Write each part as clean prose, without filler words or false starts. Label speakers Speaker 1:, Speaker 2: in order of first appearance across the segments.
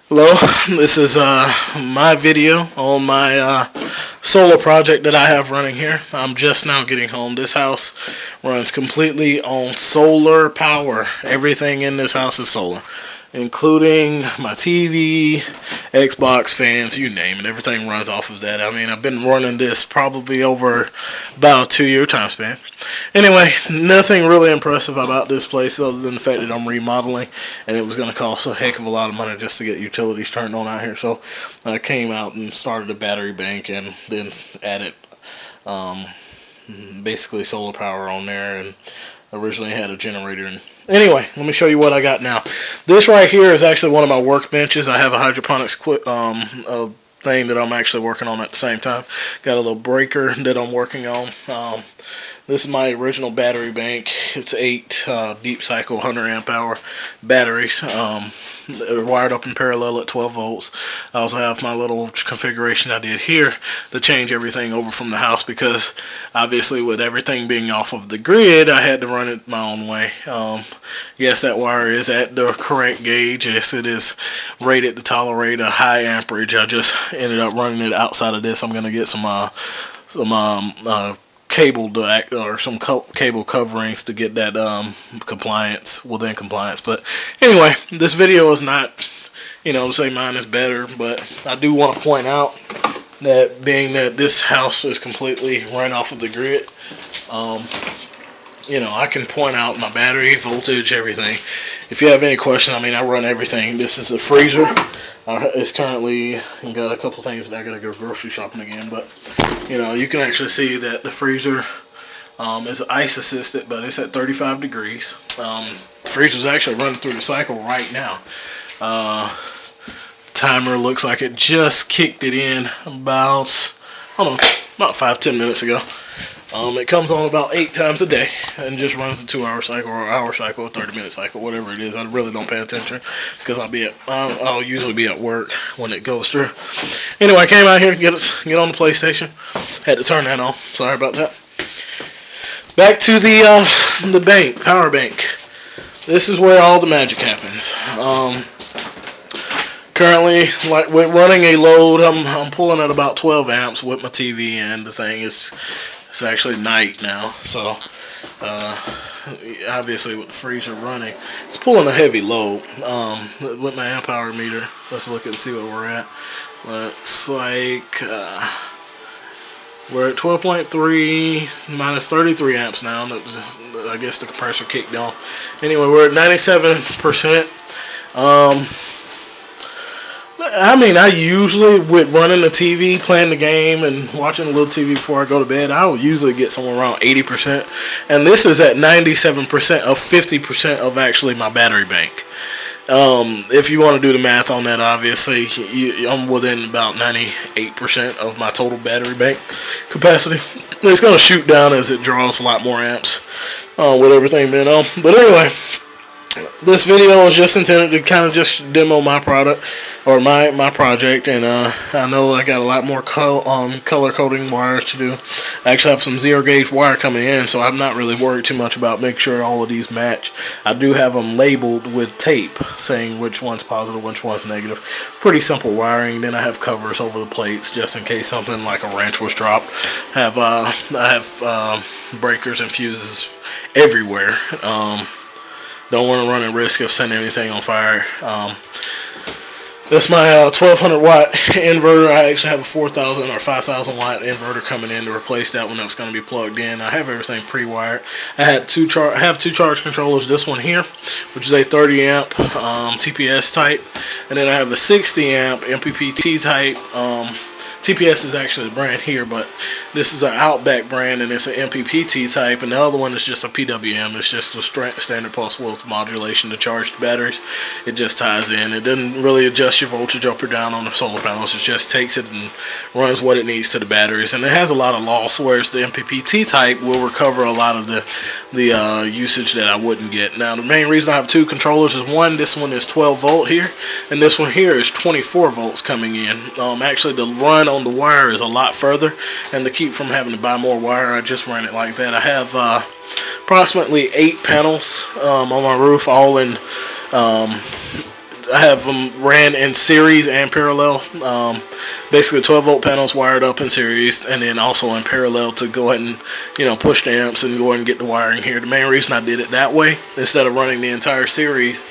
Speaker 1: Hello, this is my video on my solar project that I have running here. I'm just now getting home. This house runs completely on solar power. Everything in this house is solar, including my TV, Xbox, fans, you name it. Everything runs off of that. I mean, I've been running this probably over about a 2-year time span. Anyway, nothing really impressive about this place other than the fact that I'm remodeling, and it was going to cost a heck of a lot of money just to get utilities turned on out here. So I came out and started a battery bank and then added um, basically solar power on there, and originally had a generator. And anyway, let me show you what I got now. This right here is actually one of my workbenches. I have a hydroponics thing that I'm actually working on at the same time. Got a little breaker that I'm working on. This is my original battery bank. It's 8 deep cycle 100 amp hour batteries. They're wired up in parallel at 12 volts. I also have my little configuration I did here to change everything over from the house, because obviously with everything being off of the grid, I had to run it my own way. Yes, that wire is at the correct gauge. Yes, it is rated to tolerate a high amperage. I just ended up running it outside of this. I'm going to get some cable to act, or some cable coverings to get that compliance, within compliance. But anyway, this video is not, to say mine is better, but I do want to point out that being that this house is completely run off of the grid, I can point out my battery voltage, everything. If you have any question, I run everything. This is a freezer. It's currently got a couple things that I gotta go grocery shopping again, but you can actually see that the freezer is ice assisted, but it's at 35 degrees. The freezer's actually running through the cycle right now. Timer looks like it just kicked it in about 5-10 minutes ago. It comes on about 8 times a day and just runs a 2-hour cycle, or hour cycle, or 30-minute cycle, whatever it is. I really don't pay attention because I'll usually be at work when it goes through. Anyway, I came out here to get on the PlayStation. Had to turn that on. Sorry about that. Back to the bank, power bank. This is where all the magic happens. Currently, like with running a load, I'm pulling at about 12 amps with my TV, and the thing is. It's actually night now, so obviously with the freezer running, it's pulling a heavy load. With my amp hour meter, let's look and see where we're at. Looks like we're at 12.3 minus 33 amps now. I guess the compressor kicked on. Anyway, we're at 97%. I usually, with running the TV, playing the game, and watching a little TV before I go to bed, I will usually get somewhere around 80%. And this is at 97% of 50% of actually my battery bank. If you want to do the math on that, obviously, I'm within about 98% of my total battery bank capacity. It's going to shoot down as it draws a lot more amps with everything being on. But anyway, this video is just intended to kind of just demo my product, or my project, and I know I got a lot more color coding wires to do. I actually have some 0 gauge wire coming in, so I'm not really worried too much about making sure all of these match. I do have them labeled with tape saying which one's positive, which one's negative. Pretty simple wiring. Then I have covers over the plates just in case something like a wrench was dropped. I have breakers and fuses everywhere. Don't want to run a risk of setting anything on fire. That's my 1200 watt inverter. I actually have a 4000 or 5000 watt inverter coming in to replace that one that's going to be plugged in. I have everything pre-wired. I have two charge controllers. This one here, which is a 30 amp TPS type, and then I have a 60 amp MPPT type. TPS is actually the brand here, but this is an Outback brand, and it's an MPPT type, and the other one is just a PWM. It's just a standard pulse width modulation to charge the batteries. It just ties in. It doesn't really adjust your voltage up or down on the solar panels. It just takes it and runs what it needs to the batteries, and it has a lot of loss, whereas the MPPT type will recover a lot of the usage that I wouldn't get. Now, the main reason I have 2 controllers is, one, this one is 12 volt here, and this one here is 24 volts coming in. Actually, the run on the wire is a lot further, and to keep from having to buy more wire, I just ran it like that. I have approximately 8 panels on my roof, all in I have them ran in series and parallel. Basically 12 volt panels wired up in series, and then also in parallel to go ahead and push the amps and go ahead and get the wiring here. The main reason I did it that way instead of running the entire series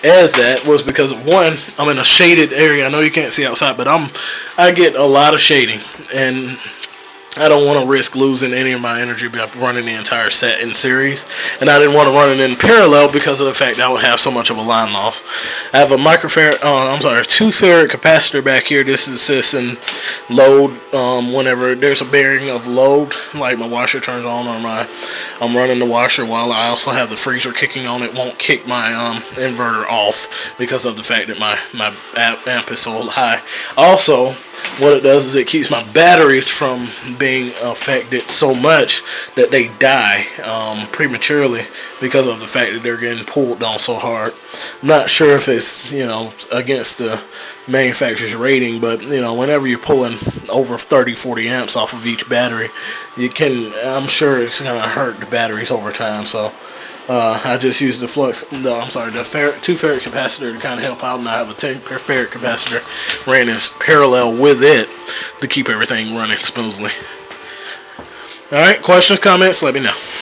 Speaker 1: as that was because, one, I'm in a shaded area. I know you can't see outside, but I get a lot of shading, and I don't want to risk losing any of my energy by running the entire set in series, and I didn't want to run it in parallel because of the fact that I would have so much of a line loss. I have a 2 farad capacitor back here. This is in load. Whenever there's a bearing of load, like my washer turns on, or I'm running the washer while I also have the freezer kicking on, it won't kick my inverter off because of the fact that my amp is so high. Also, what it does is it keeps my batteries from being affected so much that they die prematurely because of the fact that they're getting pulled down so hard. I'm not sure if it's against the manufacturer's rating, but whenever you're pulling over 30-40 amps off of each battery, I'm sure it's gonna hurt the batteries over time. So I just use the 2 farad capacitor to kind of help out, and I have a 10 farad capacitor ran in parallel with it to keep everything running smoothly. Alright, questions, comments, let me know.